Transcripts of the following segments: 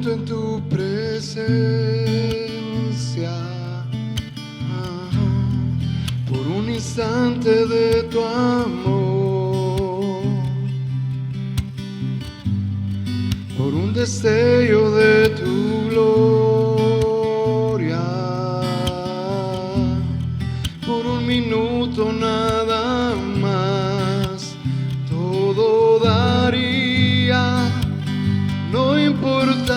momento en tu presencia, por un instante de tu amor, por un destello de tu gloria, por un minuto nada más, todo daría, no importaría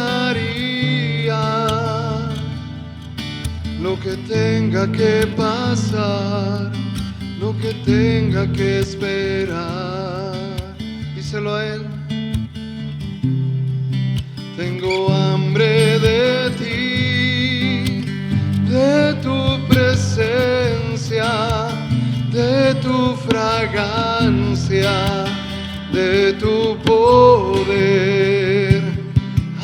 lo que tenga que pasar, lo que tenga que esperar. Díselo a él. Tengo hambre de ti, de tu presencia, de tu fragancia, de tu poder.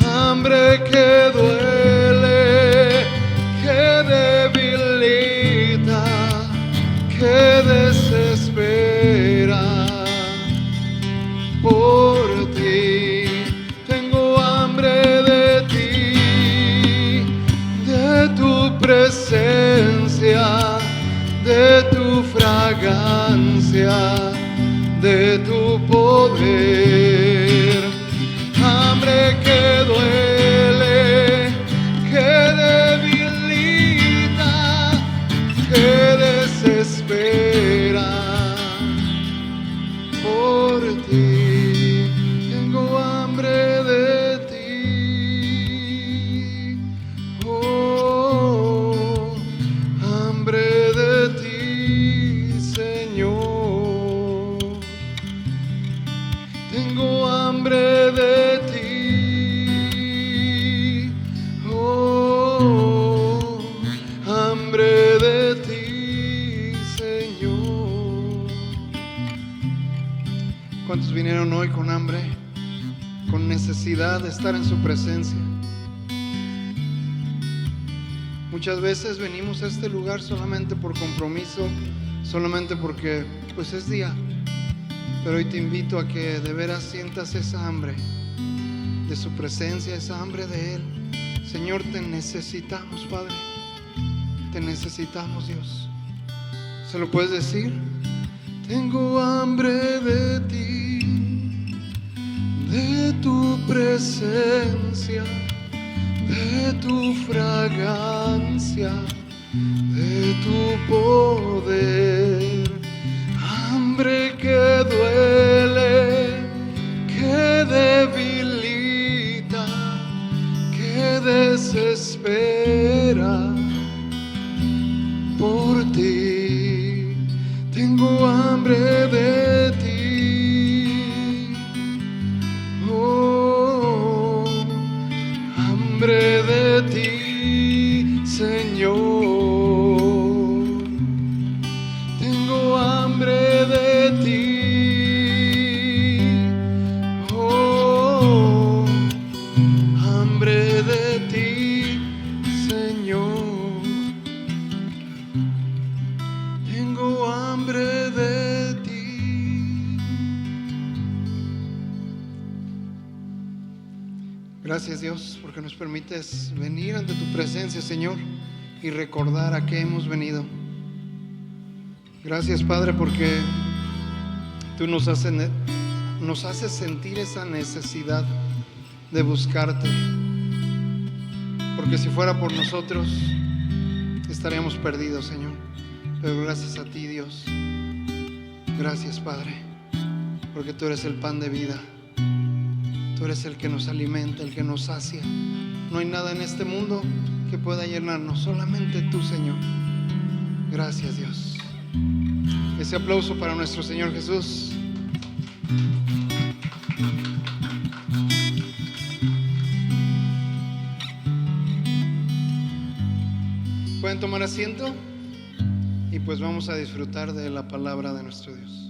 Hambre que duele, que debilita, que desespera por ti. Tengo hambre de ti, de tu presencia, de tu fragancia, de tu poder. Hambre que duele, que debilita, que desespera por ti. Tengo hambre de ti, oh, hambre de ti, Señor. Tengo hambre de ti, oh, hambre de ti, Señor. ¿Cuántos vinieron hoy con hambre, con necesidad de estar en su presencia? Muchas veces venimos a este lugar solamente por compromiso, solamente porque pues es día. Pero hoy te invito a que de veras sientas esa hambre de su presencia, esa hambre de Él. Señor, te necesitamos, Padre. Te necesitamos, Dios. ¿Se lo puedes decir? Tengo hambre de ti, de tu presencia, de tu fragancia, de tu poder. Hambre que duele, que debilita, que desespera por ti. Tengo hambre de ti, oh, hambre de ti, Señor. Tengo hambre de ti, oh, hambre de ti, Señor. Tengo hambre de ti. Gracias, Dios, porque nos permites venir ante tu presencia, Señor, y recordar a qué hemos venido. Gracias, Padre, porque tú nos haces sentir esa necesidad de buscarte. Porque si fuera por nosotros, estaríamos perdidos, Señor. Pero gracias a ti, Dios. Gracias, Padre, porque tú eres el pan de vida. Tú eres el que nos alimenta, el que nos sacia. No hay nada en este mundo que pueda llenarnos, solamente tú, Señor. Gracias, Dios. Ese aplauso para nuestro Señor Jesús. Pueden tomar asiento y pues vamos a disfrutar de la palabra de nuestro Dios.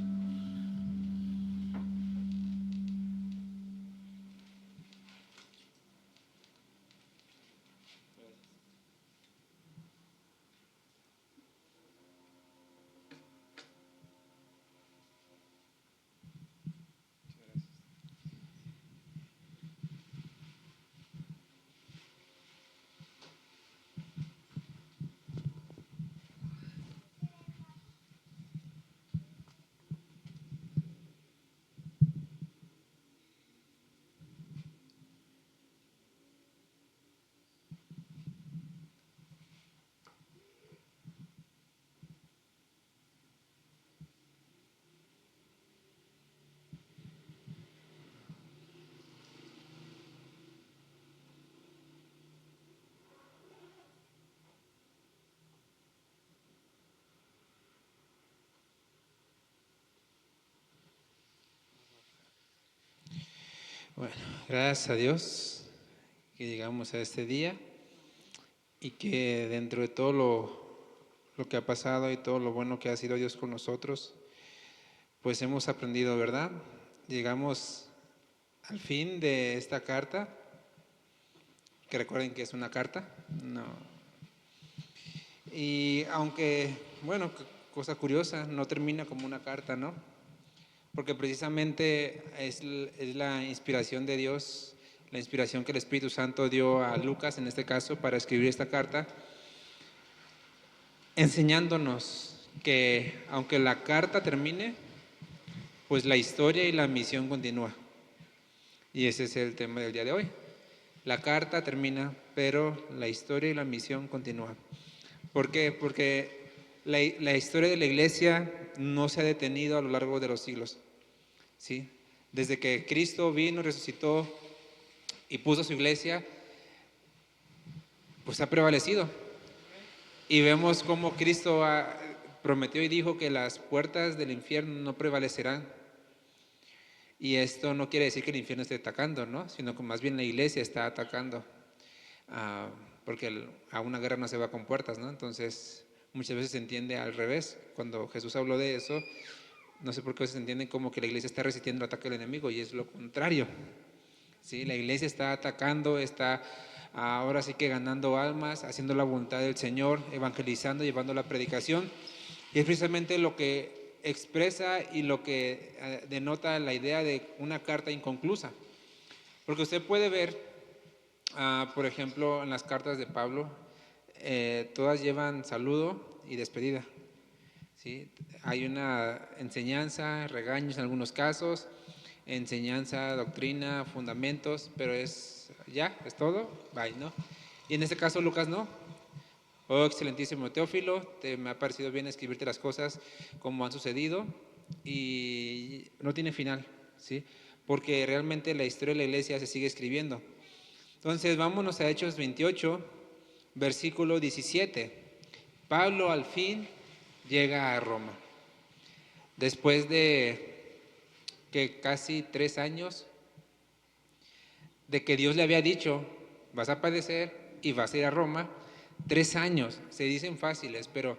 Bueno, gracias a Dios que llegamos a este día y que dentro de todo lo que ha pasado y todo lo bueno que ha sido Dios con nosotros, pues hemos aprendido, ¿verdad? Llegamos al fin de esta carta, que recuerden que es una carta, no. Y aunque, bueno, cosa curiosa, no termina como una carta, ¿no? Porque precisamente es la inspiración de Dios, la inspiración que el Espíritu Santo dio a Lucas, en este caso, para escribir esta carta, enseñándonos que aunque la carta termine, pues la historia y la misión continúa. Y ese es el tema del día de hoy. La carta termina, pero la historia y la misión continúa. ¿Por qué? Porque la historia de la iglesia no se ha detenido a lo largo de los siglos, ¿sí? Desde que Cristo vino, resucitó y puso su iglesia, pues ha prevalecido. Y vemos cómo Cristo prometió y dijo que las puertas del infierno no prevalecerán. Y esto no quiere decir que el infierno esté atacando, ¿no? Sino que más bien la iglesia está atacando. Porque a una guerra no se va con puertas, ¿no? Entonces, muchas veces se entiende al revés. Cuando Jesús habló de eso, no sé por qué se entiende como que la iglesia está resistiendo el ataque del enemigo, y es lo contrario. ¿Sí? La iglesia está atacando, está ahora sí que ganando almas, haciendo la voluntad del Señor, evangelizando, llevando la predicación. Y es precisamente lo que expresa y lo que denota la idea de una carta inconclusa. Porque usted puede ver, por ejemplo, en las cartas de Pablo, todas llevan saludo y despedida. ¿Sí? Hay una enseñanza, regaños en algunos casos, enseñanza, doctrina, fundamentos, pero es todo, bye, ¿no? Y en este caso Lucas no. Oh, excelentísimo Teófilo, me ha parecido bien escribirte las cosas como han sucedido, y no tiene final, ¿sí? Porque realmente la historia de la iglesia se sigue escribiendo. Entonces vámonos a Hechos 28, versículo 17. Pablo al fin llega a Roma. Después de que casi 3 años de que Dios le había dicho, vas a padecer y vas a ir a Roma. 3 años, se dicen fáciles, pero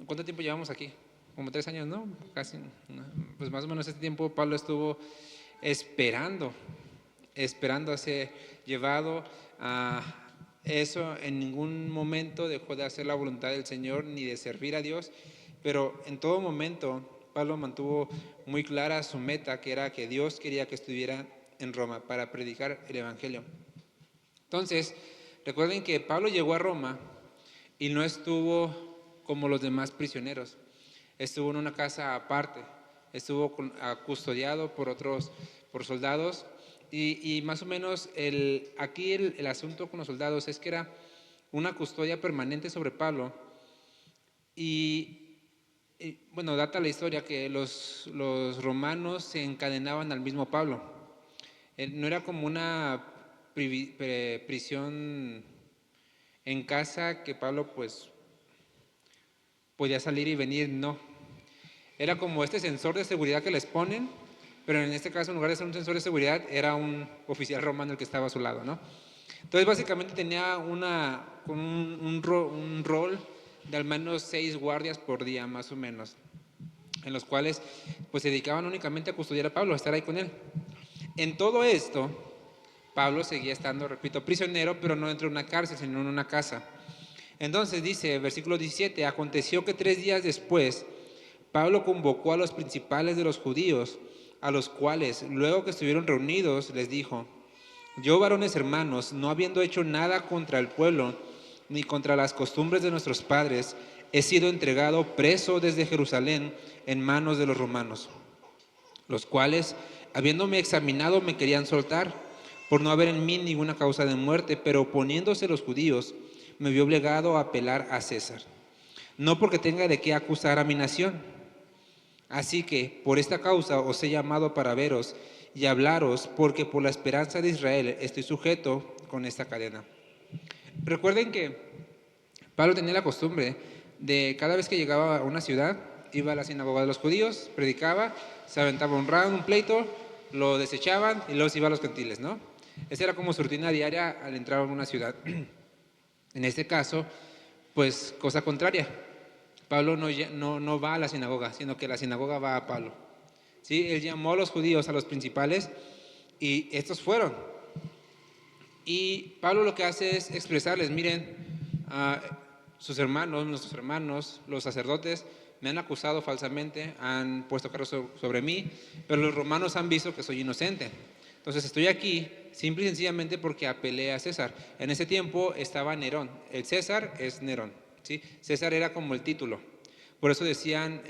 ¿cuánto tiempo llevamos aquí? Como 3 años, ¿no? Casi, pues más o menos este tiempo Pablo estuvo esperando a ser llevado a eso. En ningún momento dejó de hacer la voluntad del Señor ni de servir a Dios, pero en todo momento Pablo mantuvo muy clara su meta, que era que Dios quería que estuviera en Roma para predicar el Evangelio. Entonces, recuerden que Pablo llegó a Roma y no estuvo como los demás prisioneros, estuvo en una casa aparte, estuvo custodiado por soldados, y más o menos aquí el asunto con los soldados es que era una custodia permanente sobre Pablo, y bueno, data la historia que los romanos se encadenaban al mismo Pablo. No era como una prisión en casa que Pablo pues podía salir y venir, no. Era como este sensor de seguridad que les ponen, pero en este caso, en lugar de ser un sensor de seguridad, era un oficial romano el que estaba a su lado, ¿no? Entonces básicamente tenía un rol de al menos 6 guardias por día, más o menos, en los cuales pues se dedicaban únicamente a custodiar a Pablo, a estar ahí con él. En todo esto, Pablo seguía estando, repito, prisionero, pero no dentro de una cárcel, sino en una casa. Entonces dice, versículo 17, aconteció que 3 días después, Pablo convocó a los principales de los judíos, a los cuales, luego que estuvieron reunidos, les dijo, yo, varones hermanos, no habiendo hecho nada contra el pueblo, ni contra las costumbres de nuestros padres, he sido entregado preso desde Jerusalén en manos de los romanos, los cuales, habiéndome examinado, me querían soltar, por no haber en mí ninguna causa de muerte, pero oponiéndose los judíos, me vi obligado a apelar a César, no porque tenga de qué acusar a mi nación. Así que por esta causa os he llamado para veros y hablaros, porque por la esperanza de Israel estoy sujeto con esta cadena. Recuerden que Pablo tenía la costumbre de cada vez que llegaba a una ciudad, iba a la sinagoga de los judíos, predicaba, se aventaba un round, un pleito, lo desechaban y luego se iba a los gentiles, ¿no? Esa era como su rutina diaria al entrar a una ciudad. En este caso, pues cosa contraria. Pablo no va a la sinagoga, sino que la sinagoga va a Pablo. ¿Sí? Él llamó a los judíos, a los principales, y estos fueron. Y Pablo lo que hace es expresarles, miren, sus hermanos, nuestros hermanos, los sacerdotes, me han acusado falsamente, han puesto cargos sobre mí, pero los romanos han visto que soy inocente. Entonces estoy aquí simple y sencillamente porque apelé a César. En ese tiempo estaba Nerón. El César es Nerón, ¿sí? César era como el título. Por eso decían,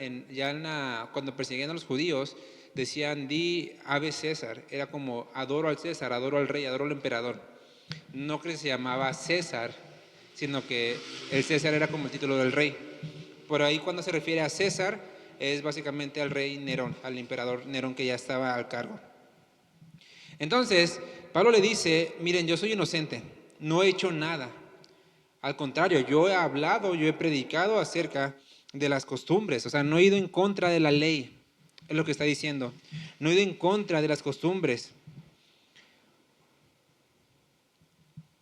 cuando perseguían a los judíos, decían, di ave César. Era como, adoro al César, adoro al rey, adoro al emperador. No que se llamaba César, sino que el César era como el título del rey. Por ahí cuando se refiere a César, es básicamente al rey Nerón, al emperador Nerón que ya estaba al cargo. Entonces, Pablo le dice, miren, yo soy inocente, no he hecho nada. Al contrario, yo he hablado, yo he predicado acerca de las costumbres, o sea, no he ido en contra de la ley, es lo que está diciendo. No he ido en contra de las costumbres.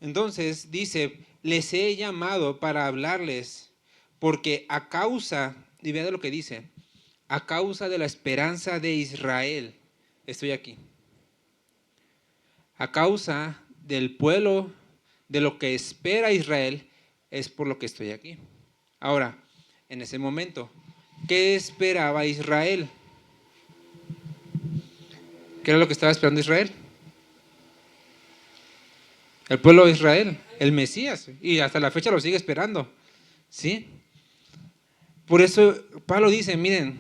Entonces dice, les he llamado para hablarles, porque a causa, y vea lo que dice, a causa de la esperanza de Israel, estoy aquí. A causa del pueblo, de lo que espera Israel, es por lo que estoy aquí. Ahora, en ese momento, ¿qué esperaba Israel? ¿Qué era lo que estaba esperando Israel? El pueblo de Israel, el Mesías, y hasta la fecha lo sigue esperando, ¿sí? Por eso Pablo dice, miren,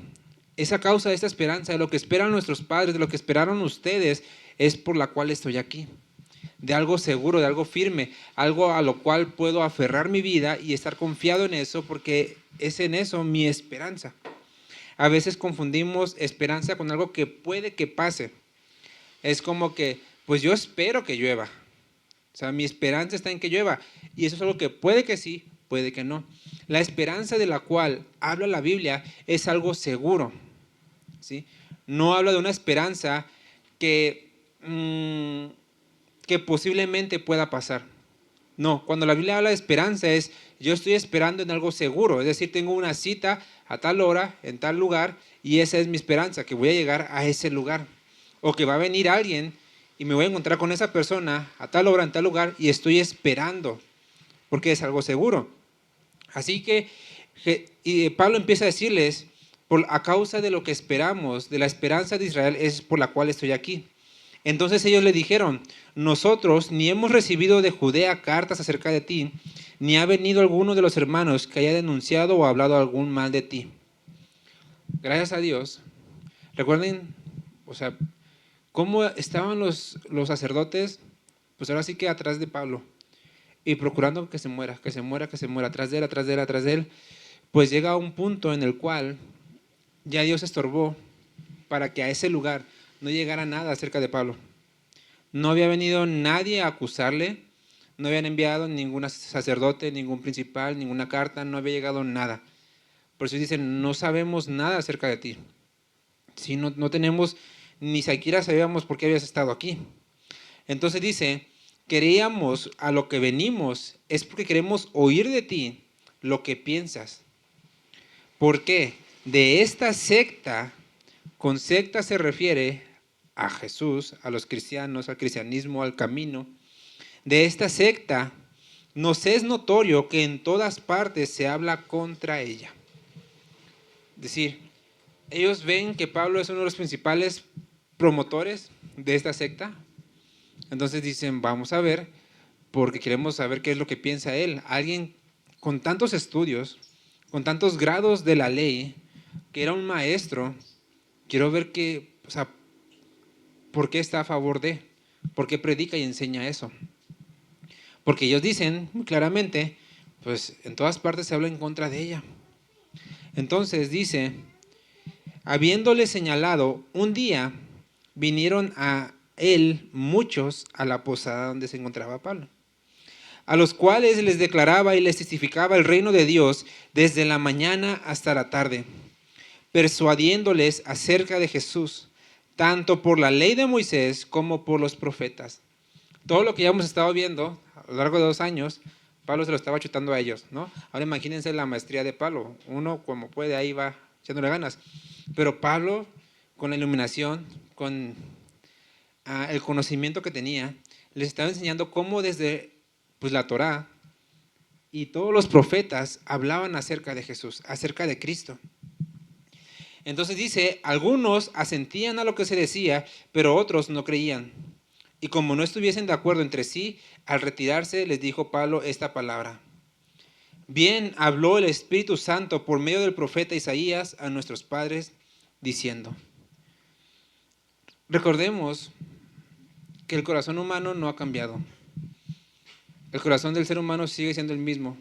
esa causa de esta esperanza, de lo que esperan nuestros padres, de lo que esperaron ustedes, es por la cual estoy aquí. De algo seguro, de algo firme, algo a lo cual puedo aferrar mi vida y estar confiado en eso, porque es en eso mi esperanza. A veces confundimos esperanza con algo que puede que pase. Es como que, pues yo espero que llueva. O sea, mi esperanza está en que llueva. Y eso es algo que puede que sí, puede que no. La esperanza de la cual habla la Biblia es algo seguro, ¿sí? No habla de una esperanza que posiblemente pueda pasar. No, cuando la Biblia habla de esperanza es, yo estoy esperando en algo seguro. Es decir, tengo una cita a tal hora, en tal lugar, y esa es mi esperanza, que voy a llegar a ese lugar. O que va a venir alguien y me voy a encontrar con esa persona a tal hora, en tal lugar, y estoy esperando, porque es algo seguro. Así que Pablo empieza a decirles, a causa de lo que esperamos, de la esperanza de Israel, es por la cual estoy aquí. Entonces ellos le dijeron, nosotros ni hemos recibido de Judea cartas acerca de ti, ni ha venido alguno de los hermanos que haya denunciado o hablado algún mal de ti. Gracias a Dios. Recuerden, o sea, cómo estaban los sacerdotes, pues ahora sí que atrás de Pablo, y procurando que se muera, atrás de él, pues llega a un punto en el cual ya Dios estorbó para que a ese lugar no llegara nada acerca de Pablo. No había venido nadie a acusarle, no habían enviado ningún sacerdote, ningún principal, ninguna carta, no había llegado nada. Por eso dicen, no sabemos nada acerca de ti. Sí, no tenemos, ni siquiera sabíamos por qué habías estado aquí. Entonces dice, queríamos, a lo que venimos, es porque queremos oír de ti lo que piensas. ¿Por qué? De esta secta, con secta se refiere a Jesús, a los cristianos, al cristianismo, al camino. De esta secta nos es notorio que en todas partes se habla contra ella. Es decir, ellos ven que Pablo es uno de los principales promotores de esta secta. Entonces dicen, vamos a ver, porque queremos saber qué es lo que piensa él. Alguien con tantos estudios, con tantos grados de la ley, que era un maestro, quiero ver por qué está a favor de, por qué predica y enseña eso. Porque ellos dicen muy claramente, pues en todas partes se habla en contra de ella. Entonces dice, habiéndole señalado, un día vinieron a él muchos a la posada donde se encontraba Pablo, a los cuales les declaraba y les testificaba el reino de Dios desde la mañana hasta la tarde, persuadiéndoles acerca de Jesús, tanto por la ley de Moisés como por los profetas. Todo lo que ya hemos estado viendo a lo largo de 2 años, Pablo se lo estaba chutando a ellos, ¿no? Ahora imagínense la maestría de Pablo. Uno como puede ahí va echándole ganas. Pero Pablo, con la iluminación, con el conocimiento que tenía, les estaba enseñando cómo desde pues, la Torá y todos los profetas hablaban acerca de Jesús, acerca de Cristo. Entonces dice, algunos asentían a lo que se decía, pero otros no creían. Y como no estuviesen de acuerdo entre sí, al retirarse les dijo Pablo esta palabra. Bien habló el Espíritu Santo por medio del profeta Isaías a nuestros padres, diciendo. Recordemos que el corazón humano no ha cambiado. El corazón del ser humano sigue siendo el mismo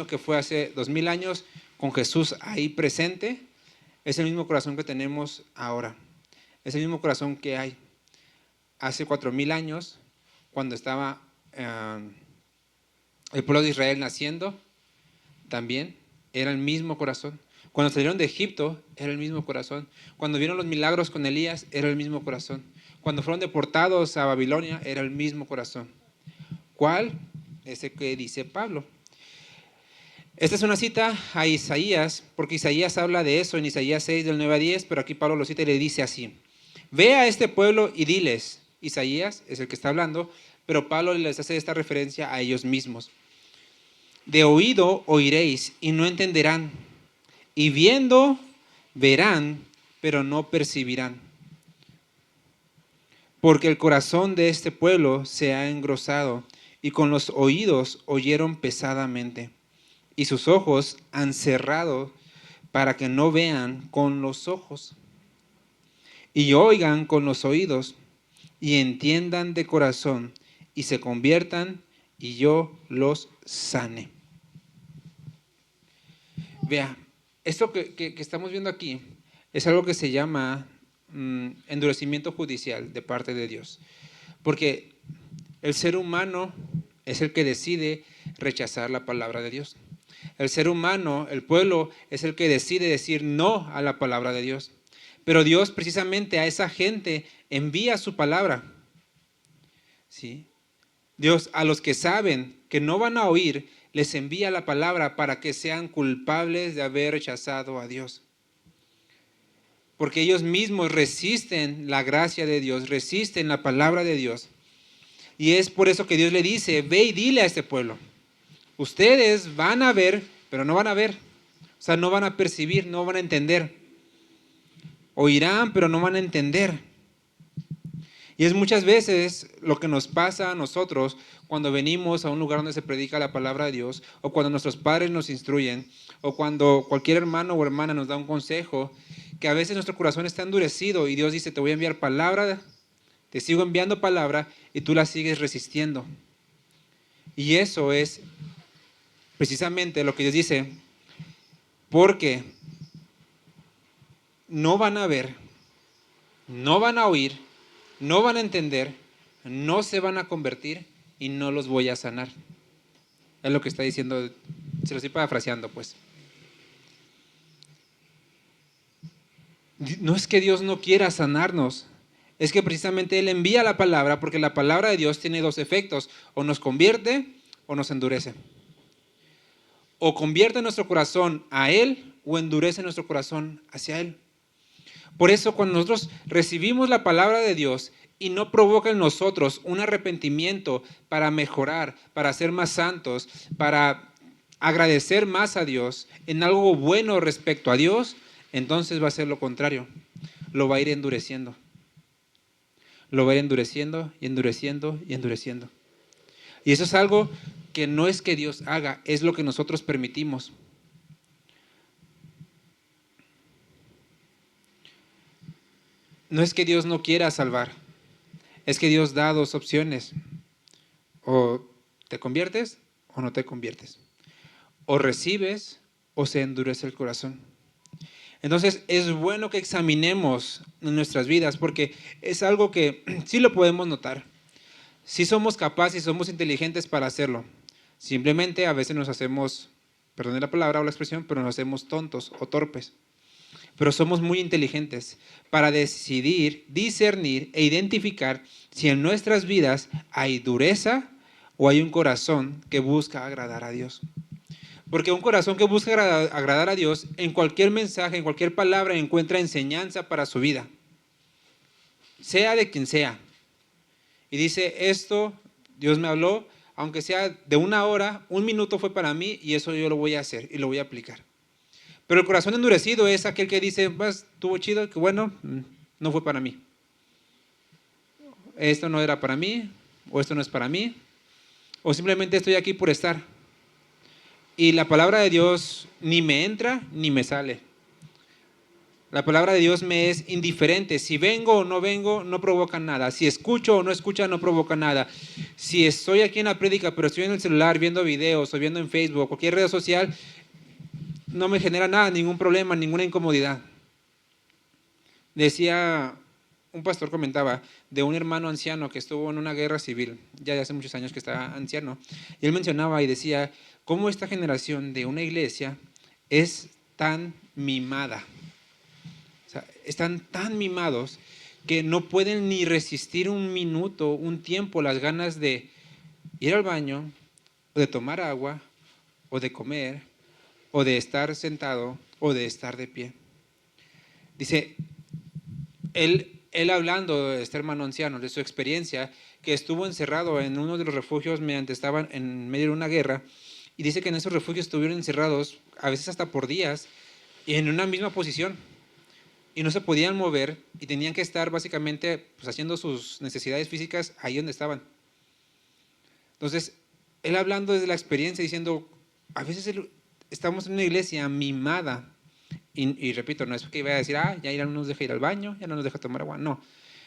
que fue hace 2000 años con Jesús ahí presente. Es el mismo corazón que tenemos ahora. Es el mismo corazón que hay hace 4000 años, cuando estaba el pueblo de Israel naciendo, también era el mismo corazón. Cuando salieron de Egipto, era el mismo corazón. Cuando vieron los milagros con Elías, era el mismo corazón. Cuando fueron deportados a Babilonia, era el mismo corazón. ¿Cuál? Ese que dice Pablo. Esta es una cita a Isaías, porque Isaías habla de eso en Isaías 6, del 9 a 10, pero aquí Pablo lo cita y le dice así. Ve a este pueblo y diles, Isaías es el que está hablando, pero Pablo les hace esta referencia a ellos mismos. De oído oiréis y no entenderán, y viendo verán, pero no percibirán. Porque el corazón de este pueblo se ha engrosado, y con los oídos oyeron pesadamente, y sus ojos han cerrado para que no vean con los ojos, y oigan con los oídos, y entiendan de corazón, y se conviertan, y yo los sane. Vea, esto que estamos viendo aquí es algo que se llama endurecimiento judicial de parte de Dios. Porque el ser humano es el que decide rechazar la palabra de Dios. El ser humano, el pueblo, es el que decide decir no a la palabra de Dios. Pero Dios precisamente a esa gente envía su palabra. ¿Sí? Dios a los que saben que no van a oír, les envía la palabra para que sean culpables de haber rechazado a Dios. Porque ellos mismos resisten la gracia de Dios, resisten la palabra de Dios. Y es por eso que Dios le dice, ve y dile a este pueblo. Ustedes van a ver, pero no van a ver. O sea, no van a percibir, no van a entender. Oirán, pero no van a entender. Y es muchas veces lo que nos pasa a nosotros cuando venimos a un lugar donde se predica la palabra de Dios, o cuando nuestros padres nos instruyen, o cuando cualquier hermano o hermana nos da un consejo, que a veces nuestro corazón está endurecido y Dios dice, te voy a enviar palabra, te sigo enviando palabra y tú la sigues resistiendo. Y eso es precisamente lo que Dios dice, porque no van a ver, no van a oír, no van a entender, no se van a convertir y no los voy a sanar. Es lo que está diciendo, se lo estoy parafraseando pues. No es que Dios no quiera sanarnos, es que precisamente Él envía la palabra porque la palabra de Dios tiene 2 efectos, o nos convierte o nos endurece. O convierte nuestro corazón a Él o endurece nuestro corazón hacia Él. Por eso cuando nosotros recibimos la palabra de Dios y no provoca en nosotros un arrepentimiento para mejorar, para ser más santos, para agradecer más a Dios en algo bueno respecto a Dios, entonces va a ser lo contrario, lo va a ir endureciendo. Lo va a ir endureciendo y endureciendo y endureciendo. Y eso es algo que no es que Dios haga, es lo que nosotros permitimos. No es que Dios no quiera salvar, es que Dios da 2 opciones. O te conviertes o no te conviertes. O recibes o se endurece el corazón. Entonces es bueno que examinemos nuestras vidas porque es algo que sí lo podemos notar. Sí somos capaces y somos inteligentes para hacerlo. Simplemente a veces nos hacemos, perdone la palabra o la expresión, pero nos hacemos tontos o torpes. pero somos muy inteligentes para decidir, discernir e identificar si en nuestras vidas hay dureza o hay un corazón que busca agradar a Dios. Porque un corazón que busca agradar a Dios, en cualquier mensaje, en cualquier palabra, encuentra enseñanza para su vida, sea de quien sea. Y dice, esto Dios me habló, aunque sea de 1 hora, 1 minuto fue para mí y eso yo lo voy a hacer y lo voy a aplicar. Pero el corazón endurecido es aquel que dice, pues, estuvo chido, que bueno, no fue para mí. Esto no era para mí, o esto no es para mí, o simplemente estoy aquí por estar. Y la palabra de Dios ni me entra ni me sale. La palabra de Dios me es indiferente. Si vengo o no vengo, no provoca nada. Si escucho o no escucho, no provoca nada. Si estoy aquí en la prédica, pero estoy en el celular viendo videos o viendo en Facebook o cualquier red social, no me genera nada, ningún problema, ninguna incomodidad. Decía, un pastor comentaba de un hermano anciano que estuvo en una guerra civil, ya de hace muchos años que está anciano, y él mencionaba y decía, cómo esta generación de una iglesia es tan mimada. O sea, están tan mimados que no pueden ni resistir 1 minuto, un tiempo, las ganas de ir al baño, o de tomar agua, o de comer, o de estar sentado, o de estar de pie. Dice, él hablando, este hermano anciano, de su experiencia, que estuvo encerrado en uno de los refugios mientras estaban en medio de una guerra, y dice que en esos refugios estuvieron encerrados, a veces hasta por días, y en una misma posición, y no se podían mover, y tenían que estar básicamente pues, haciendo sus necesidades físicas ahí donde estaban. Entonces, él hablando desde la experiencia, diciendo, a veces estamos en una iglesia mimada, y repito, no es que iba a decir, ya no nos deja ir al baño, ya no nos deja tomar agua, no.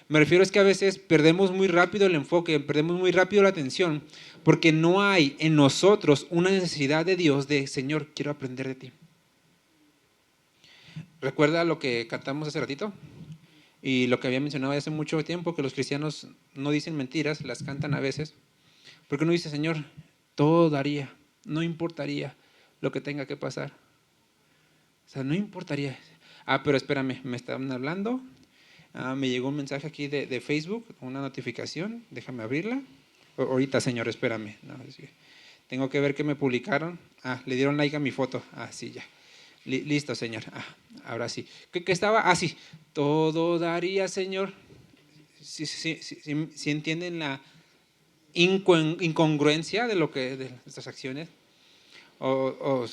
Me refiero es que a veces perdemos muy rápido el enfoque, perdemos muy rápido la atención, porque no hay en nosotros una necesidad de Dios de, Señor, quiero aprender de ti. ¿Recuerda lo que cantamos hace ratito? Y lo que había mencionado hace mucho tiempo, que los cristianos no dicen mentiras, las cantan a veces, porque uno dice, Señor, todo daría, no importaría lo que tenga que pasar. O sea, no importaría. Pero espérame, me estaban hablando. Me llegó un mensaje aquí de Facebook, una notificación. Déjame abrirla. Ahorita, Señor, espérame. No, tengo que ver que me publicaron. Le dieron like a mi foto. Sí, ya. Listo, Señor. Ahora sí. ¿Qué estaba? Sí. Todo daría, Señor. Si entienden la incongruencia de lo que de estas acciones. O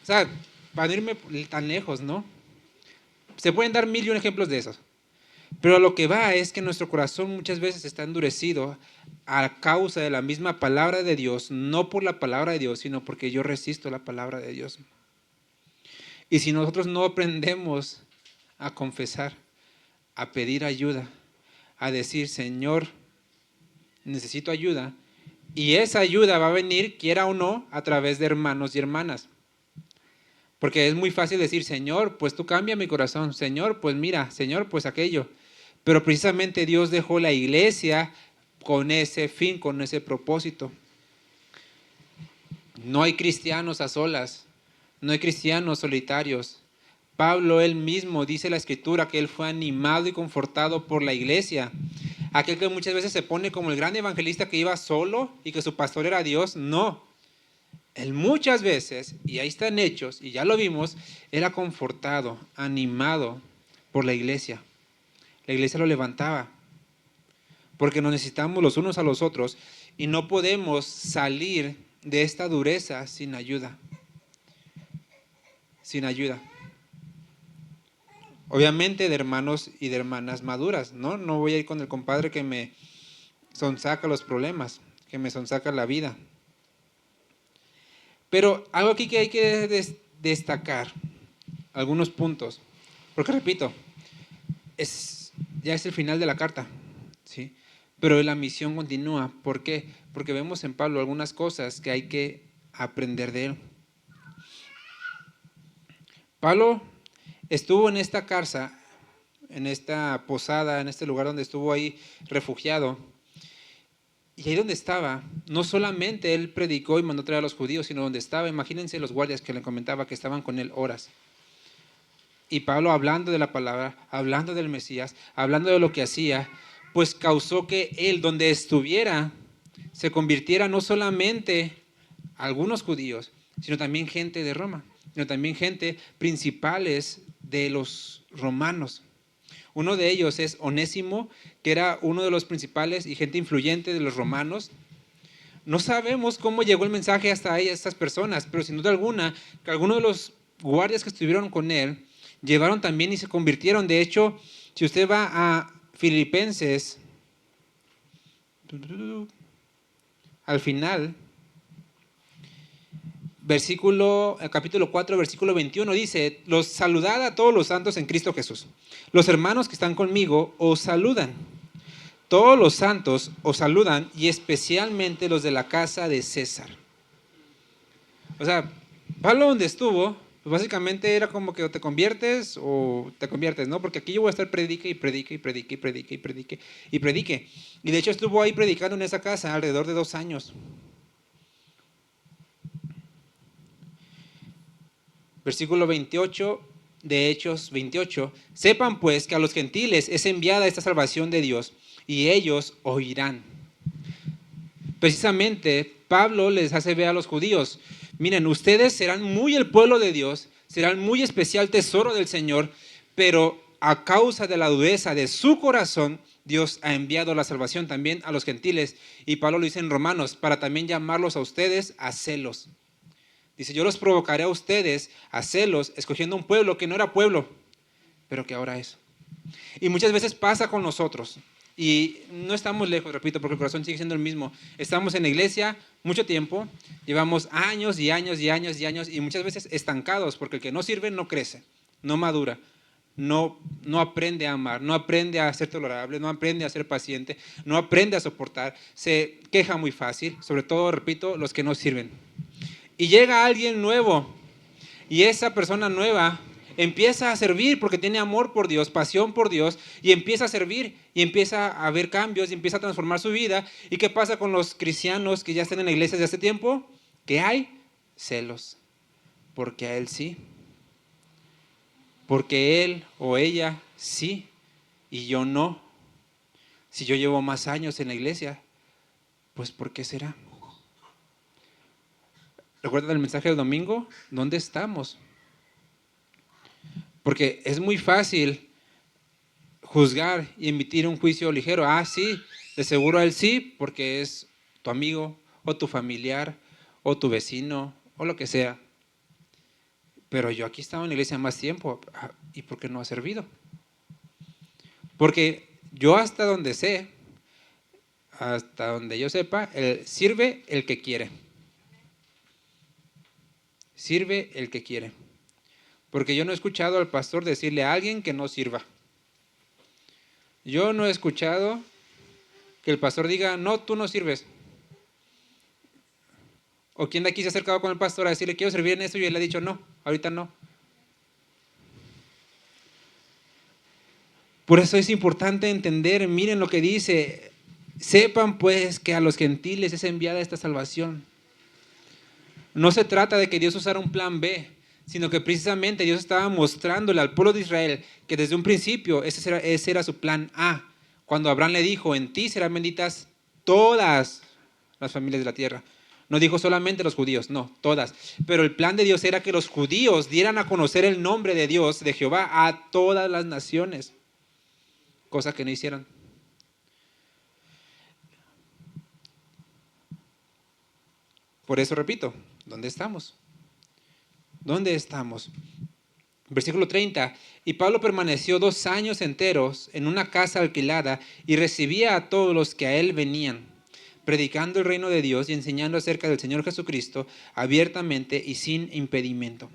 sea, para no irme tan lejos, ¿no? Se pueden dar 1,000,000 ejemplos de esos. Pero lo que va es que nuestro corazón muchas veces está endurecido a causa de la misma palabra de Dios, no por la palabra de Dios, sino porque yo resisto la palabra de Dios. Y si nosotros no aprendemos a confesar, a pedir ayuda, a decir, Señor, necesito ayuda, y esa ayuda va a venir, quiera o no, a través de hermanos y hermanas. Porque es muy fácil decir, Señor, pues tú cambia mi corazón. Señor, pues mira, Señor, pues aquello. Pero precisamente Dios dejó la iglesia con ese fin, con ese propósito. No hay cristianos a solas, no hay cristianos solitarios. Pablo él mismo dice la Escritura que él fue animado y confortado por la iglesia. Aquel que muchas veces se pone como el gran evangelista que iba solo y que su pastor era Dios, no. Él muchas veces, y ahí están hechos, y ya lo vimos, era confortado, animado por la iglesia. La iglesia lo levantaba, porque nos necesitamos los unos a los otros, y no podemos salir de esta dureza sin ayuda. Sin ayuda. Obviamente de hermanos y de hermanas maduras, ¿no? No voy a ir con el compadre que me sonsaca los problemas, que me sonsaca la vida. Pero algo aquí que hay que destacar, algunos puntos, porque repito, ya es el final de la carta, ¿sí? Pero la misión continúa. ¿Por qué? Porque vemos en Pablo algunas cosas que hay que aprender de él. Pablo estuvo en esta cárcel, en esta posada, en este lugar donde estuvo ahí refugiado. Y ahí donde estaba, no solamente él predicó y mandó traer a los judíos, sino donde estaba, imagínense los guardias que le comentaba que estaban con él horas. y Pablo hablando de la palabra, hablando del Mesías, hablando de lo que hacía, pues causó que él, donde estuviera, se convirtiera no solamente algunos judíos, sino también gente de Roma, sino también gente principales de los romanos. Uno de ellos es Onésimo, que era uno de los principales y gente influyente de los romanos. No sabemos cómo llegó el mensaje hasta ahí, a estas personas, pero sin duda alguna, que algunos de los guardias que estuvieron con él llevaron también y se convirtieron. De hecho, si usted va a Filipenses, al final, capítulo 4, versículo 21, dice: los saludad a todos los santos en Cristo Jesús. Los hermanos que están conmigo os saludan. Todos los santos os saludan, y especialmente los de la casa de César. O sea, Pablo donde estuvo, pues básicamente era como que o te conviertes, ¿no? Porque aquí yo voy a estar predique y predique y predique y predique y predique y predique. Y de hecho estuvo ahí predicando en esa casa alrededor de 2 años. Versículo 28 de Hechos 28. Sepan pues que a los gentiles es enviada esta salvación de Dios, y ellos oirán. Precisamente Pablo les hace ver a los judíos: miren, ustedes serán muy el pueblo de Dios, serán muy especial tesoro del Señor, pero a causa de la dureza de su corazón, Dios ha enviado la salvación también a los gentiles. Y Pablo lo dice en Romanos, para también llamarlos a ustedes a celos. Dice: yo los provocaré a ustedes a celos, escogiendo un pueblo que no era pueblo, pero que ahora es. Y muchas veces pasa con nosotros. Y no estamos lejos, repito, porque el corazón sigue siendo el mismo. Estamos en la iglesia mucho tiempo, llevamos años y años y años y años, y muchas veces estancados, porque el que no sirve no crece, no madura, no aprende a amar, no aprende a ser tolerable, no aprende a ser paciente, no aprende a soportar, se queja muy fácil, sobre todo, repito, los que no sirven. Y llega alguien nuevo, y esa persona nueva empieza a servir porque tiene amor por Dios, pasión por Dios, y empieza a servir y empieza a ver cambios y empieza a transformar su vida. ¿Y qué pasa con los cristianos que ya están en la iglesia desde hace tiempo? ¿Qué hay? Celos. Porque a él sí. Porque él o ella sí y yo no. Si yo llevo más años en la iglesia, pues ¿por qué será? ¿Recuerdan el mensaje del domingo? ¿Dónde estamos? Porque es muy fácil juzgar y emitir un juicio ligero. Ah, sí, de seguro a él sí, porque es tu amigo o tu familiar o tu vecino o lo que sea. Pero yo aquí he estado en la iglesia más tiempo. ¿Y por qué no ha servido? Porque yo hasta donde sé, hasta donde yo sepa, sirve el que quiere. Sirve el que quiere. Porque yo no he escuchado al pastor decirle a alguien que no sirva. Yo no he escuchado que el pastor diga: no, tú no sirves. ¿O quién de aquí se ha acercado con el pastor a decirle: quiero servir en esto? Y él le ha dicho: no, ahorita no. Por eso es importante entender, miren lo que dice: sepan pues que a los gentiles es enviada esta salvación. No se trata de que Dios usara un plan B, sino que precisamente Dios estaba mostrándole al pueblo de Israel que desde un principio ese era su plan A. Cuando Abraham le dijo: en ti serán benditas todas las familias de la tierra. No dijo solamente los judíos, no, todas. Pero el plan de Dios era que los judíos dieran a conocer el nombre de Dios, de Jehová, a todas las naciones. Cosa que no hicieron. Por eso repito, ¿dónde estamos? ¿Dónde estamos? Versículo 30. Y Pablo permaneció 2 años enteros en una casa alquilada y recibía a todos los que a él venían, predicando el reino de Dios y enseñando acerca del Señor Jesucristo abiertamente y sin impedimento.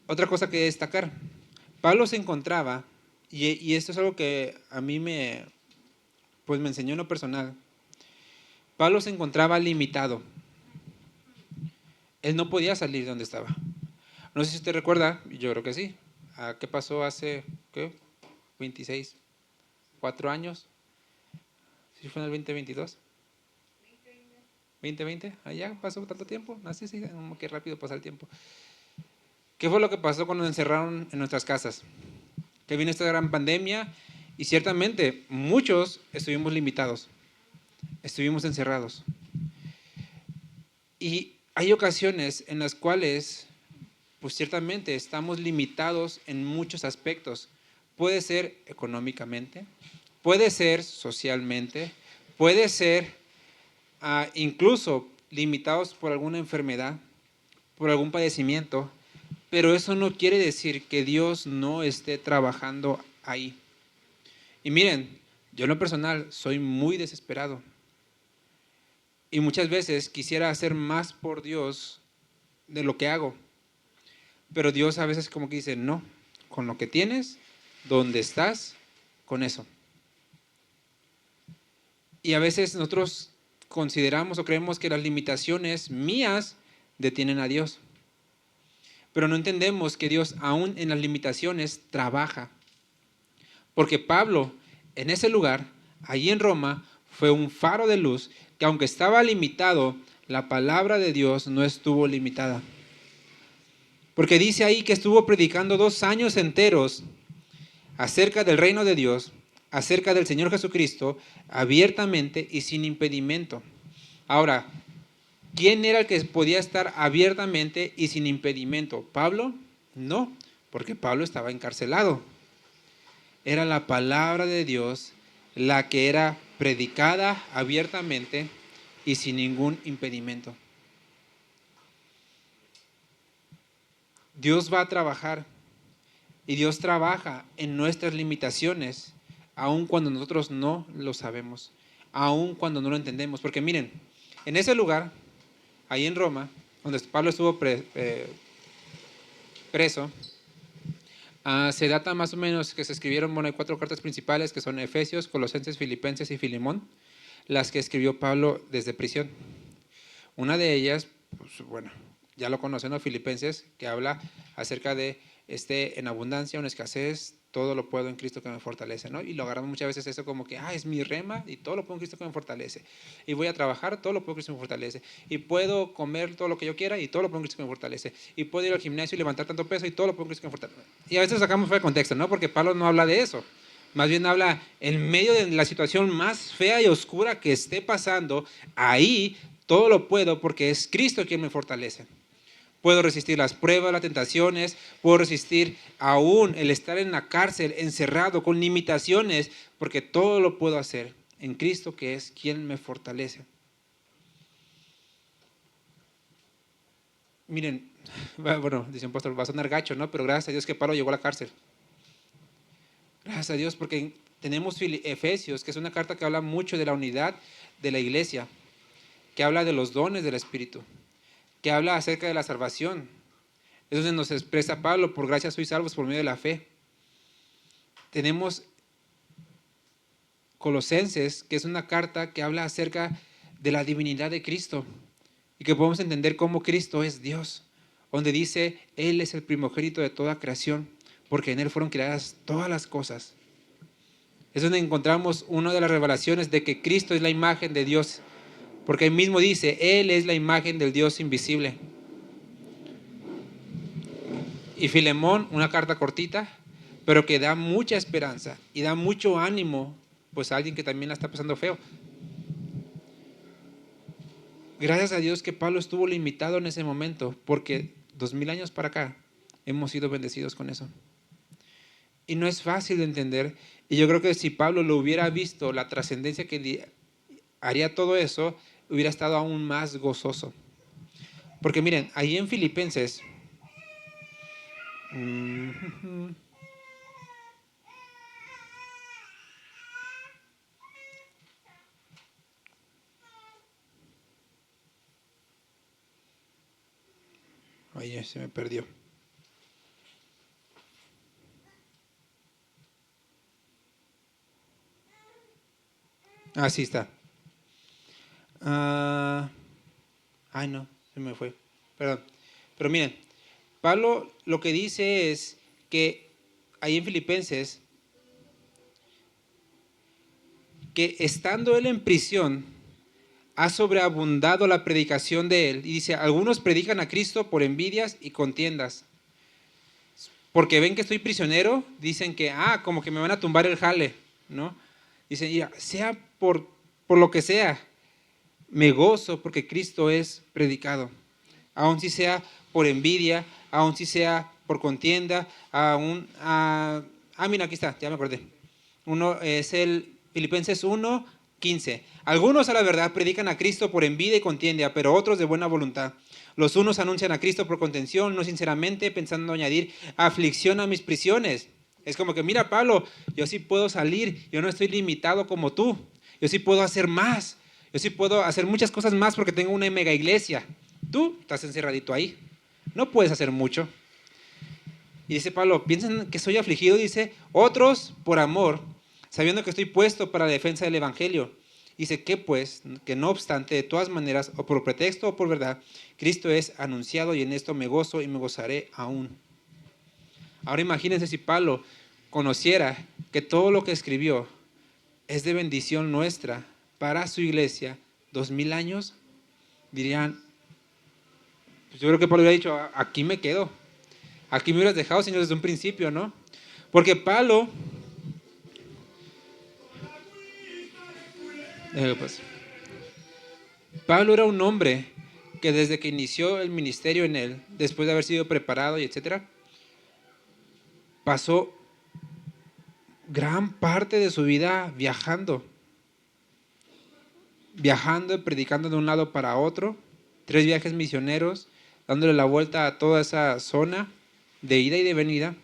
Otra cosa que destacar: Pablo se encontraba, y esto es algo que a mí me enseñó en lo personal. Pablo se encontraba limitado. Él no podía salir de donde estaba. No sé si usted recuerda, yo creo que sí. ¿Qué pasó hace 26, 4 años? ¿Sí fue en el 2022? 2020, allá pasó tanto tiempo. Así sí, qué rápido pasa el tiempo. ¿Qué fue lo que pasó cuando nos encerraron en nuestras casas? Que vino esta gran pandemia y ciertamente muchos estuvimos limitados, estuvimos encerrados. Y hay ocasiones en las cuales, pues ciertamente estamos limitados en muchos aspectos. Puede ser económicamente, puede ser socialmente, puede ser incluso limitados por alguna enfermedad, por algún padecimiento, pero eso no quiere decir que Dios no esté trabajando ahí. Y miren, yo en lo personal soy muy desesperado y muchas veces quisiera hacer más por Dios de lo que hago, pero Dios a veces como que dice, no, con lo que tienes, donde estás, con eso. Y a veces nosotros consideramos o creemos que las limitaciones mías detienen a Dios. Pero no entendemos que Dios aún en las limitaciones trabaja. Porque Pablo en ese lugar, allí en Roma, fue un faro de luz que aunque estaba limitado, la palabra de Dios no estuvo limitada. Porque dice ahí que estuvo predicando 2 años enteros acerca del reino de Dios, acerca del Señor Jesucristo, abiertamente y sin impedimento. Ahora, ¿quién era el que podía estar abiertamente y sin impedimento? ¿Pablo? No, porque Pablo estaba encarcelado. Era la palabra de Dios la que era predicada abiertamente y sin ningún impedimento. Dios va a trabajar y Dios trabaja en nuestras limitaciones, aun cuando nosotros no lo sabemos, aun cuando no lo entendemos. Porque miren, en ese lugar, ahí en Roma, donde Pablo estuvo preso, se data más o menos que se escribieron, hay 4 cartas principales que son Efesios, Colosenses, Filipenses y Filemón, las que escribió Pablo desde prisión. Una de ellas, pues, ya lo conocen, ¿no? Filipenses, que habla acerca de en abundancia, una escasez, todo lo puedo en Cristo que me fortalece, ¿no? Y lo agarramos muchas veces eso como que, es mi rema y todo lo puedo en Cristo que me fortalece. Y voy a trabajar, todo lo puedo en Cristo que me fortalece. Y puedo comer todo lo que yo quiera y todo lo puedo en Cristo que me fortalece. Y puedo ir al gimnasio y levantar tanto peso y todo lo puedo en Cristo que me fortalece. Y a veces sacamos fuera de contexto, ¿no? Porque Pablo no habla de eso. Más bien habla en medio de la situación más fea y oscura que esté pasando, ahí todo lo puedo porque es Cristo quien me fortalece. Puedo resistir las pruebas, las tentaciones, puedo resistir aún el estar en la cárcel, encerrado, con limitaciones, porque todo lo puedo hacer en Cristo, que es quien me fortalece. Miren, dice un pastor, va a sonar gacho, ¿no? Pero gracias a Dios que Pablo llegó a la cárcel. Gracias a Dios, porque tenemos Efesios, que es una carta que habla mucho de la unidad de la iglesia, que habla de los dones del Espíritu, que habla acerca de la salvación. Es donde nos expresa Pablo, por gracia sois salvos por medio de la fe. Tenemos Colosenses, que es una carta que habla acerca de la divinidad de Cristo y que podemos entender cómo Cristo es Dios, donde dice, Él es el primogénito de toda creación, porque en Él fueron creadas todas las cosas. Es donde encontramos una de las revelaciones de que Cristo es la imagen de Dios, porque ahí mismo dice, Él es la imagen del Dios invisible. Y Filemón, una carta cortita, pero que da mucha esperanza y da mucho ánimo, pues a alguien que también la está pasando feo. Gracias a Dios que Pablo estuvo limitado en ese momento, porque 2000 años para acá hemos sido bendecidos con eso. Y no es fácil de entender, y yo creo que si Pablo lo hubiera visto, la trascendencia que haría todo eso, hubiera estado aún más gozoso. Porque miren, ahí en Filipenses, oye, se me perdió. Sí está. No, se me fue. Perdón. Pero miren, Pablo lo que dice es que ahí en Filipenses, que estando él en prisión, ha sobreabundado la predicación de él. Y dice, algunos predican a Cristo por envidias y contiendas. porque ven que estoy prisionero, dicen que, como que me van a tumbar el jale, ¿no? Dicen, mira, sea por lo que sea, me gozo porque Cristo es predicado. Aun si sea por envidia, aun si sea por contienda, mira, aquí está, ya me acordé. Uno es el Filipenses 1:15. Algunos a la verdad predican a Cristo por envidia y contienda, pero otros de buena voluntad. Los unos anuncian a Cristo por contención, no sinceramente, pensando añadir aflicción a mis prisiones. Es como que, mira, Pablo, yo sí puedo salir, yo no estoy limitado como tú, yo sí puedo hacer más, yo sí puedo hacer muchas cosas más porque tengo una mega iglesia. Tú estás encerradito ahí, no puedes hacer mucho. Y dice Pablo, piensan que soy afligido, dice, otros por amor, sabiendo que estoy puesto para la defensa del evangelio. Dice que pues, que no obstante, de todas maneras, o por pretexto o por verdad, Cristo es anunciado y en esto me gozo y me gozaré aún. Ahora imagínense si Pablo conociera que todo lo que escribió es de bendición nuestra para su iglesia, 2000 años, dirían, pues yo creo que Pablo hubiera dicho, aquí me quedo. Aquí me hubieras dejado, Señor, desde un principio, ¿no? Porque Pablo, pues, Pablo era un hombre que desde que inició el ministerio en él, después de haber sido preparado y etcétera, pasó gran parte de su vida viajando y predicando de un lado para otro, 3 viajes misioneros, dándole la vuelta a toda esa zona de ida y de venida.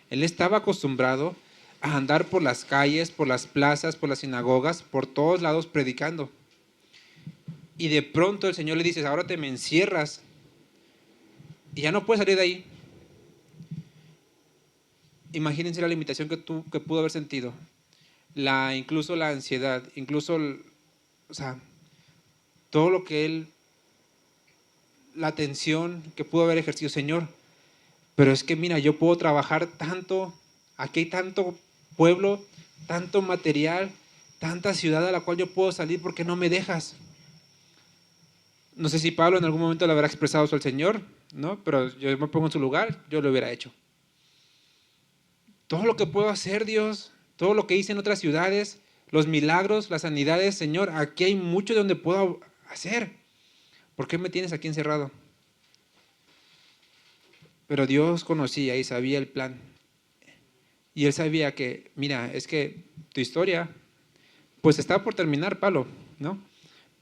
Él estaba acostumbrado a andar por las calles, por las plazas, por las sinagogas, por todos lados predicando. Y de pronto el Señor le dice, ahora te me encierras y ya no puedes salir de ahí. Imagínense la limitación que pudo haber sentido. Incluso la ansiedad, incluso todo lo que él, la tensión que pudo haber ejercido. Señor, pero es que mira, yo puedo trabajar tanto, aquí hay tanto pueblo, tanto material, tanta ciudad a la cual yo puedo salir, ¿por qué no me dejas? No sé si Pablo en algún momento le habrá expresado eso al Señor, ¿no? Pero yo me pongo en su lugar, yo lo hubiera hecho. Todo lo que puedo hacer, Dios, todo lo que hice en otras ciudades, los milagros, las sanidades, Señor, aquí hay mucho de donde puedo hacer. ¿Por qué me tienes aquí encerrado? Pero Dios conocía y sabía el plan. Y Él sabía que, mira, es que tu historia, pues está por terminar, Pablo, ¿no?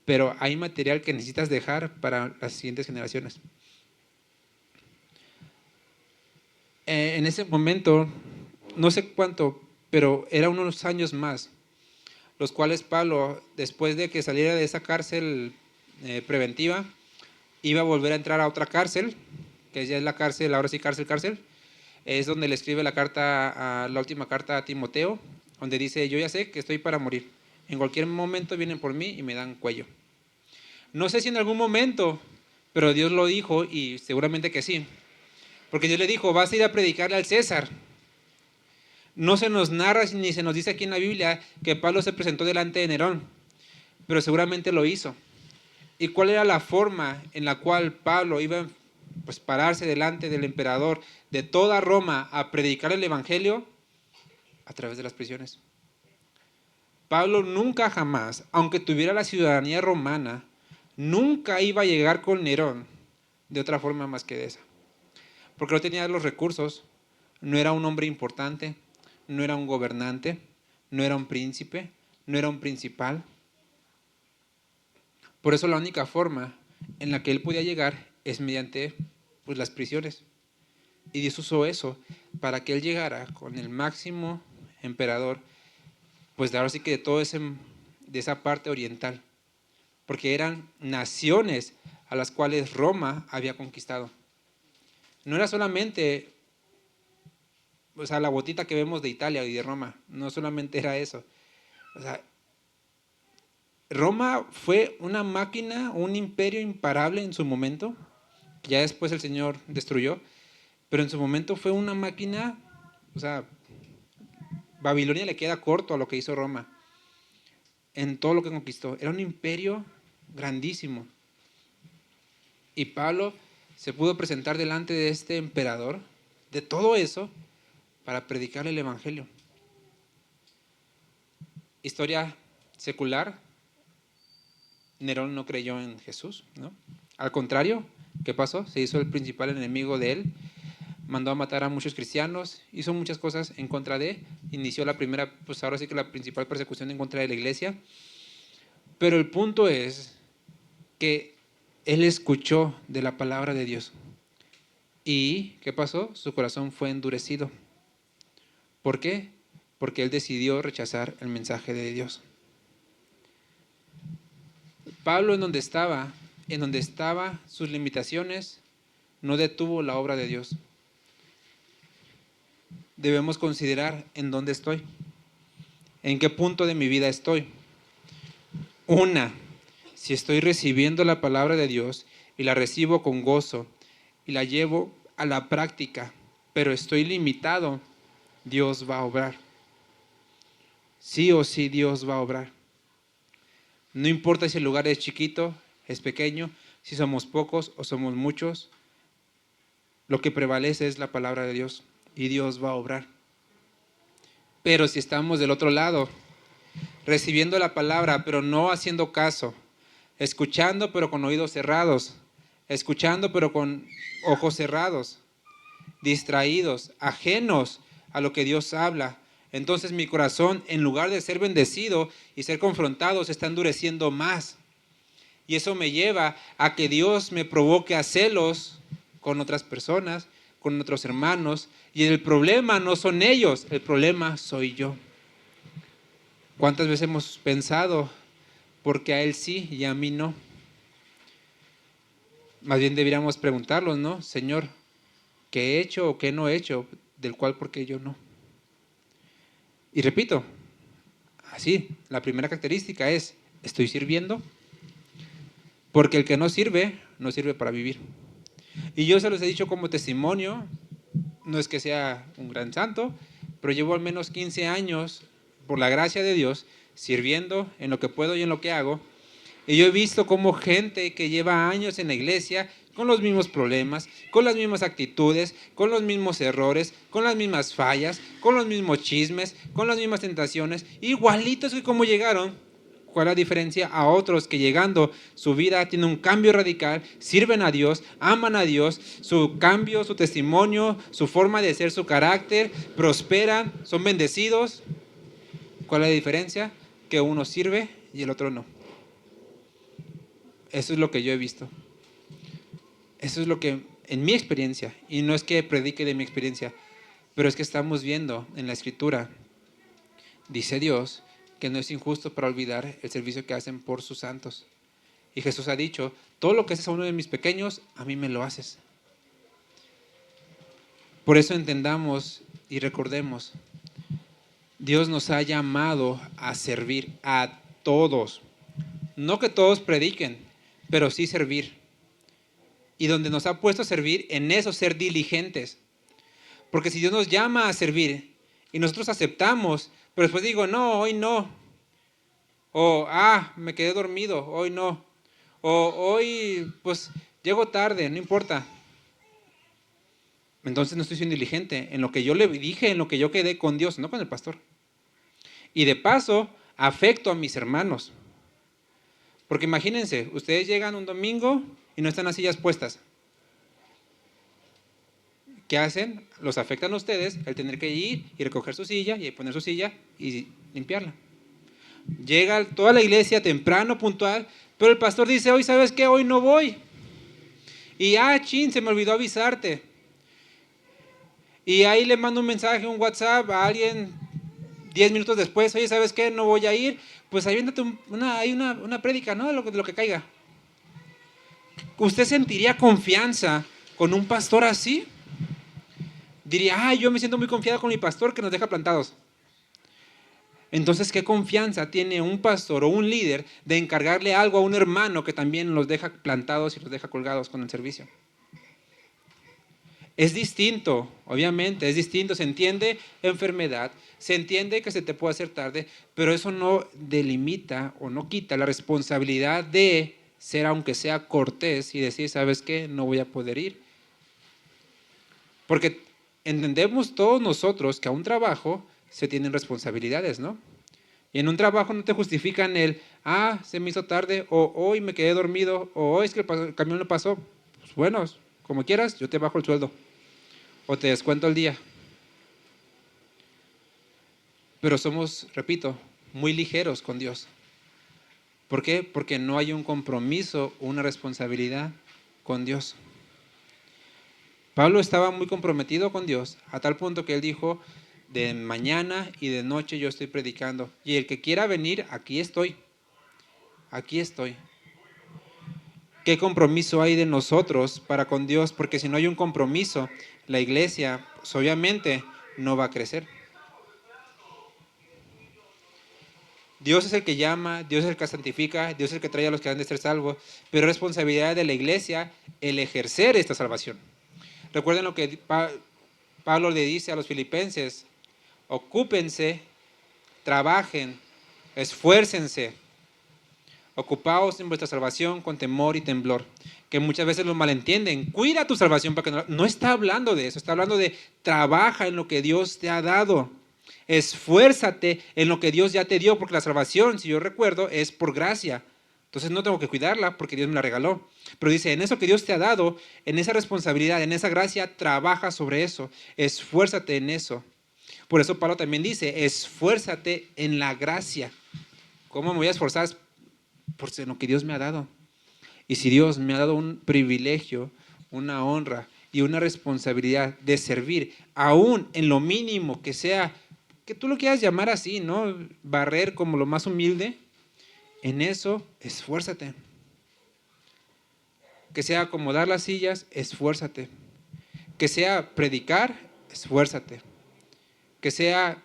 Pero hay material que necesitas dejar para las siguientes generaciones. En ese momento, no sé cuánto, pero eran unos años más, los cuales Pablo, después de que saliera de esa cárcel preventiva, iba a volver a entrar a otra cárcel, que ya es la cárcel, ahora sí cárcel, es donde le escribe la última carta a Timoteo, donde dice, yo ya sé que estoy para morir, en cualquier momento vienen por mí y me dan cuello. No sé si en algún momento, pero Dios lo dijo y seguramente que sí, porque Dios le dijo, vas a ir a predicarle al César. No se nos narra ni se nos dice aquí en la Biblia que Pablo se presentó delante de Nerón, pero seguramente lo hizo. ¿Y cuál era la forma en la cual Pablo iba a pararse delante del emperador de toda Roma a predicar el evangelio? A través de las prisiones. Pablo nunca jamás, aunque tuviera la ciudadanía romana, nunca iba a llegar con Nerón de otra forma más que de esa. Porque no tenía los recursos, no era un hombre importante, no era un gobernante, no era un príncipe, no era un principal. Por eso la única forma en la que él podía llegar es mediante las prisiones. Y Dios usó eso para que él llegara con el máximo emperador, pues ahora sí que de todo de esa parte oriental, porque eran naciones a las cuales Roma había conquistado. No era solamente la botita que vemos de Italia y de Roma, no solamente era eso. Roma fue una máquina, un imperio imparable en su momento, que ya después el Señor destruyó, pero en su momento fue una máquina, Babilonia le queda corto a lo que hizo Roma, en todo lo que conquistó. Era un imperio grandísimo. Y Pablo se pudo presentar delante de este emperador de todo eso para predicar el evangelio. Historia secular, Nerón no creyó en Jesús, ¿no? Al contrario, ¿qué pasó? Se hizo el principal enemigo de él, mandó a matar a muchos cristianos, hizo muchas cosas en contra de, inició la primera, pues ahora sí que la principal persecución en contra de la iglesia. Pero el punto es que él escuchó de la palabra de Dios. ¿Y qué pasó? Su corazón fue endurecido. ¿Por qué? Porque él decidió rechazar el mensaje de Dios. Pablo, en donde estaba sus limitaciones, no detuvo la obra de Dios. Debemos considerar en dónde estoy, en qué punto de mi vida estoy. Si estoy recibiendo la palabra de Dios y la recibo con gozo y la llevo a la práctica, pero estoy limitado, Dios va a obrar. Sí o sí Dios va a obrar. No importa si el lugar es chiquito, es pequeño, si somos pocos o somos muchos, lo que prevalece es la palabra de Dios y Dios va a obrar. Pero si estamos del otro lado, recibiendo la palabra pero no haciendo caso, escuchando pero con oídos cerrados, escuchando pero con ojos cerrados, distraídos, ajenos a lo que Dios habla, entonces mi corazón, en lugar de ser bendecido y ser confrontado, se está endureciendo más. Y eso me lleva a que Dios me provoque a celos con otras personas, con otros hermanos. Y el problema no son ellos, el problema soy yo. ¿Cuántas veces hemos pensado, porque a él sí y a mí no? Más bien deberíamos preguntarlos, ¿no? Señor, ¿qué he hecho o qué no he hecho? Del cual, ¿por qué yo no? Y repito, así, la primera característica es, ¿estoy sirviendo? Porque el que no sirve para vivir. Y yo se los he dicho como testimonio, no es que sea un gran santo, pero llevo al menos 15 años, por la gracia de Dios, sirviendo en lo que puedo y en lo que hago. Y yo he visto cómo gente que lleva años en la iglesia, con los mismos problemas, con las mismas actitudes, con los mismos errores, con las mismas fallas, con los mismos chismes, con las mismas tentaciones, igualitos que como llegaron. ¿Cuál es la diferencia a otros que llegando su vida tiene un cambio radical, sirven a Dios, aman a Dios, su cambio, su testimonio, su forma de ser, su carácter, prosperan, son bendecidos? ¿Cuál es la diferencia? Que uno sirve y el otro no. Eso es lo que yo he visto. Eso es lo que, en mi experiencia, y no es que predique de mi experiencia, pero es que estamos viendo en la Escritura, dice Dios, que no es injusto para olvidar el servicio que hacen por sus santos. Y Jesús ha dicho, todo lo que haces a uno de mis pequeños, a mí me lo haces. Por eso entendamos y recordemos, Dios nos ha llamado a servir a todos. No que todos prediquen, pero sí servir. Y donde nos ha puesto a servir, en eso ser diligentes. Porque si Dios nos llama a servir y nosotros aceptamos, pero después digo, no, hoy no. O, me quedé dormido, hoy no. O hoy, pues, llego tarde, no importa. Entonces no estoy siendo diligente en lo que yo le dije, en lo que yo quedé con Dios, no con el pastor. Y de paso, afecto a mis hermanos. Porque imagínense, ustedes llegan un domingo y no están las sillas puestas. ¿Qué hacen? Los afectan a ustedes el tener que ir y recoger su silla y poner su silla y limpiarla. Llega toda la iglesia temprano, puntual, pero el pastor dice, hoy, ¿sabes qué? Hoy no voy. Y se me olvidó avisarte. Y ahí le mando un mensaje, un WhatsApp a alguien 10 minutos después, oye, ¿sabes qué? No voy a ir. Pues ahí viéndote una prédica, ¿no? De lo que caiga. ¿Usted sentiría confianza con un pastor así? Diría, yo me siento muy confiado con mi pastor que nos deja plantados. Entonces, ¿qué confianza tiene un pastor o un líder de encargarle algo a un hermano que también los deja plantados y los deja colgados con el servicio? Es distinto, obviamente, es distinto. Se entiende enfermedad, se entiende que se te puede hacer tarde, pero eso no delimita o no quita la responsabilidad de ser, aunque sea cortés, y decir, ¿sabes qué? No voy a poder ir. Porque entendemos todos nosotros que a un trabajo se tienen responsabilidades, ¿no? Y en un trabajo no te justifican se me hizo tarde, o hoy me quedé dormido, o hoy es que el camión no pasó. Pues bueno, como quieras, yo te bajo el sueldo, o te descuento el día. Pero somos, repito, muy ligeros con Dios. ¿Por qué? Porque no hay un compromiso, una responsabilidad con Dios. Pablo estaba muy comprometido con Dios, a tal punto que él dijo, de mañana y de noche yo estoy predicando, y el que quiera venir, aquí estoy. Aquí estoy. ¿Qué compromiso hay de nosotros para con Dios? Porque si no hay un compromiso, la iglesia, pues, obviamente, no va a crecer. Dios es el que llama, Dios es el que santifica, Dios es el que trae a los que han de ser salvos, pero es responsabilidad de la iglesia el ejercer esta salvación. Recuerden lo que Pablo le dice a los filipenses: ocúpense, trabajen, esfuércense, ocupaos en vuestra salvación con temor y temblor, que muchas veces lo malentienden. Cuida tu salvación para que no está hablando de eso, está hablando de trabaja en lo que Dios te ha dado. Esfuérzate en lo que Dios ya te dio, porque la salvación, si yo recuerdo, es por gracia. Entonces no tengo que cuidarla porque Dios me la regaló. Pero dice, en eso que Dios te ha dado, en esa responsabilidad, en esa gracia, trabaja sobre eso. Esfuérzate en eso. Por eso Pablo también dice, esfuérzate en la gracia. ¿Cómo me voy a esforzar? Por lo que Dios me ha dado. Y si Dios me ha dado un privilegio, una honra y una responsabilidad de servir, aún en lo mínimo que sea, que tú lo quieras llamar así, ¿no? Barrer como lo más humilde, en eso esfuérzate. Que sea acomodar las sillas, esfuérzate. Que sea predicar, esfuérzate. Que sea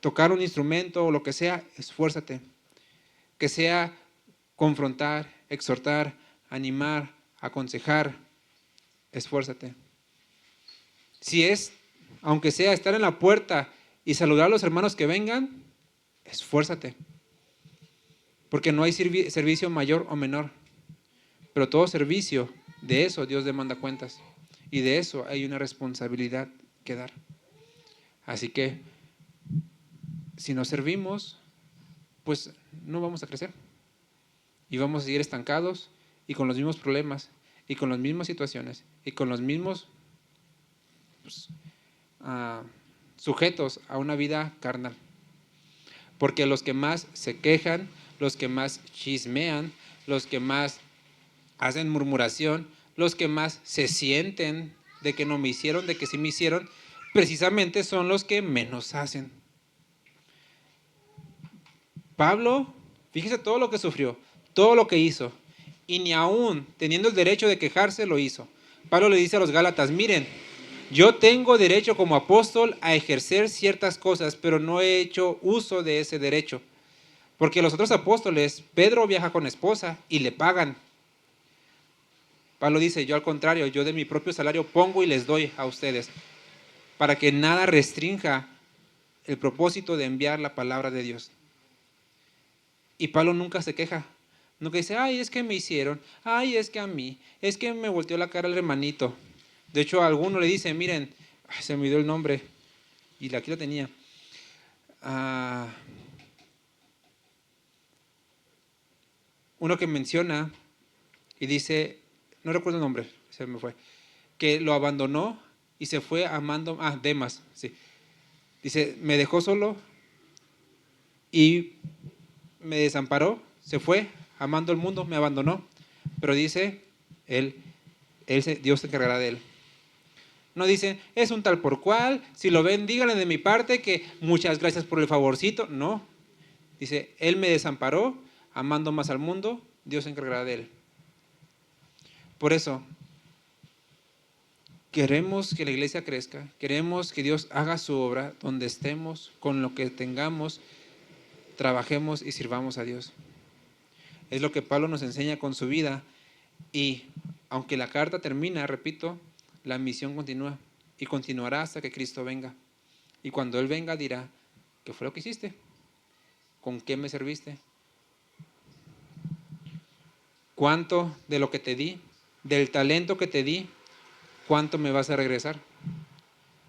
tocar un instrumento o lo que sea, esfuérzate. Que sea confrontar, exhortar, animar, aconsejar, esfuérzate. Si es, aunque sea estar en la puerta y saludar a los hermanos que vengan, esfuérzate. Porque no hay servicio mayor o menor. Pero todo servicio, de eso Dios demanda cuentas. Y de eso hay una responsabilidad que dar. Así que, si no servimos, pues no vamos a crecer. Y vamos a seguir estancados y con los mismos problemas y con las mismas situaciones y con los mismos sujetos a una vida carnal. Porque los que más se quejan, los que más chismean, los que más hacen murmuración, los que más se sienten de que no me hicieron, de que sí me hicieron, precisamente son los que menos hacen. Pablo, fíjese todo lo que sufrió, todo lo que hizo, y ni aún teniendo el derecho de quejarse lo hizo. Pablo le dice a los Gálatas, miren, yo tengo derecho como apóstol a ejercer ciertas cosas, pero no he hecho uso de ese derecho. Porque los otros apóstoles, Pedro viaja con esposa y le pagan. Pablo dice, yo al contrario, yo de mi propio salario pongo y les doy a ustedes, para que nada restrinja el propósito de enviar la palabra de Dios. Y Pablo nunca se queja. Nunca dice, ay, es que me hicieron, ay, es que a mí, es que me volteó la cara el hermanito. De hecho, a alguno le dice, miren, se me olvidó el nombre, y aquí lo tenía. Uno que menciona y dice, no recuerdo el nombre, se me fue, que lo abandonó y se fue amando, Demas, sí. Dice, me dejó solo y me desamparó, se fue amando el mundo, me abandonó. Pero dice, Dios se encargará de él. No dice, es un tal por cual, si lo ven, díganle de mi parte que muchas gracias por el favorcito. No, dice, él me desamparó, amando más al mundo, Dios se encargará de él. Por eso, queremos que la iglesia crezca, queremos que Dios haga su obra donde estemos, con lo que tengamos, trabajemos y sirvamos a Dios. Es lo que Pablo nos enseña con su vida y aunque la carta termina, repito, la misión continúa y continuará hasta que Cristo venga. Y cuando Él venga dirá, ¿qué fue lo que hiciste? ¿Con qué me serviste? ¿Cuánto de lo que te di, del talento que te di, cuánto me vas a regresar?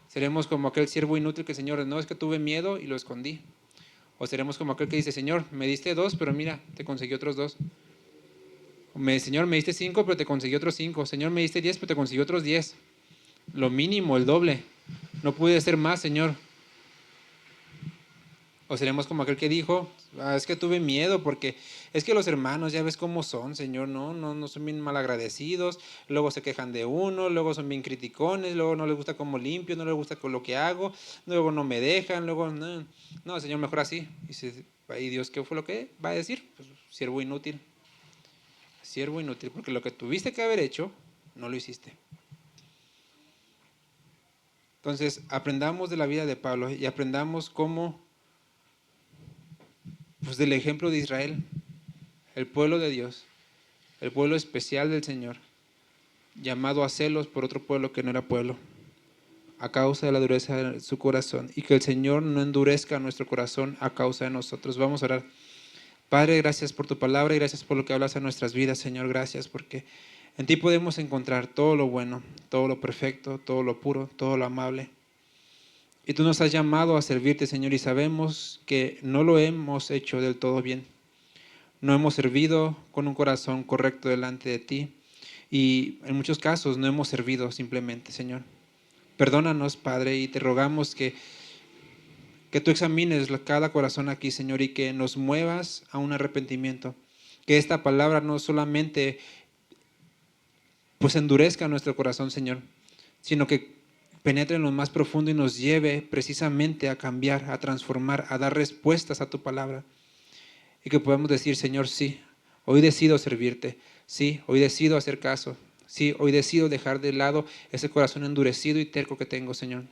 Seremos como aquel siervo inútil que el Señor, no, es que tuve miedo y lo escondí. O seremos como aquel que dice, Señor, me diste 2, pero mira, te conseguí otros 2. Señor, me diste 5, pero te conseguí otros 5. Señor, me diste 10, pero te conseguí otros 10. Lo mínimo, el doble. No pude hacer más, Señor. O seremos como aquel que dijo, es que tuve miedo porque es que los hermanos ya ves cómo son, Señor, no son bien malagradecidos, luego se quejan de uno, luego son bien criticones, luego no les gusta cómo limpio, no les gusta con lo que hago, luego no me dejan, luego no, Señor, mejor así. Y Dios, ¿qué fue lo que va a decir? Pues, siervo inútil, porque lo que tuviste que haber hecho, no lo hiciste. Entonces, aprendamos de la vida de Pablo y aprendamos cómo, pues del ejemplo de Israel, el pueblo de Dios, el pueblo especial del Señor, llamado a celos por otro pueblo que no era pueblo, a causa de la dureza de su corazón, y que el Señor no endurezca nuestro corazón a causa de nosotros. Vamos a orar. Padre, gracias por tu palabra y gracias por lo que hablas a nuestras vidas, Señor. Gracias porque en ti podemos encontrar todo lo bueno, todo lo perfecto, todo lo puro, todo lo amable. Y tú nos has llamado a servirte, Señor, y sabemos que no lo hemos hecho del todo bien. No hemos servido con un corazón correcto delante de ti y en muchos casos no hemos servido simplemente, Señor. Perdónanos, Padre, y te rogamos que tú examines cada corazón aquí, Señor, y que nos muevas a un arrepentimiento. Que esta palabra no solamente pues endurezca nuestro corazón, Señor, sino que penetre en lo más profundo y nos lleve precisamente a cambiar, a transformar, a dar respuestas a tu palabra. Y que podamos decir, Señor, sí, hoy decido servirte, sí, hoy decido hacer caso, sí, hoy decido dejar de lado ese corazón endurecido y terco que tengo, Señor.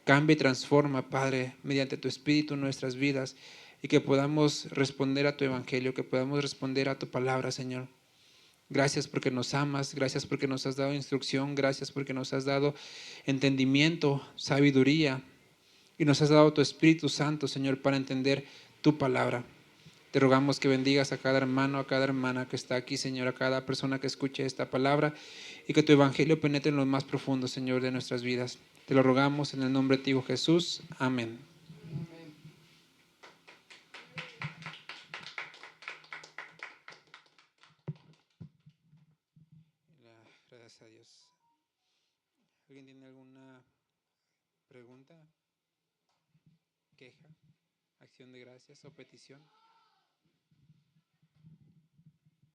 Cambia y transforma, Padre, mediante tu Espíritu en nuestras vidas y que podamos responder a tu Evangelio, que podamos responder a tu palabra, Señor. Gracias porque nos amas, gracias porque nos has dado instrucción, gracias porque nos has dado entendimiento, sabiduría y nos has dado tu Espíritu Santo, Señor, para entender tu palabra. Te rogamos que bendigas a cada hermano, a cada hermana que está aquí, Señor, a cada persona que escuche esta palabra y que tu evangelio penetre en lo más profundo, Señor, de nuestras vidas. Te lo rogamos en el nombre de tu Hijo Jesús. Amén. Gracias a Dios. ¿Alguien tiene alguna pregunta, queja, acción de gracias o petición?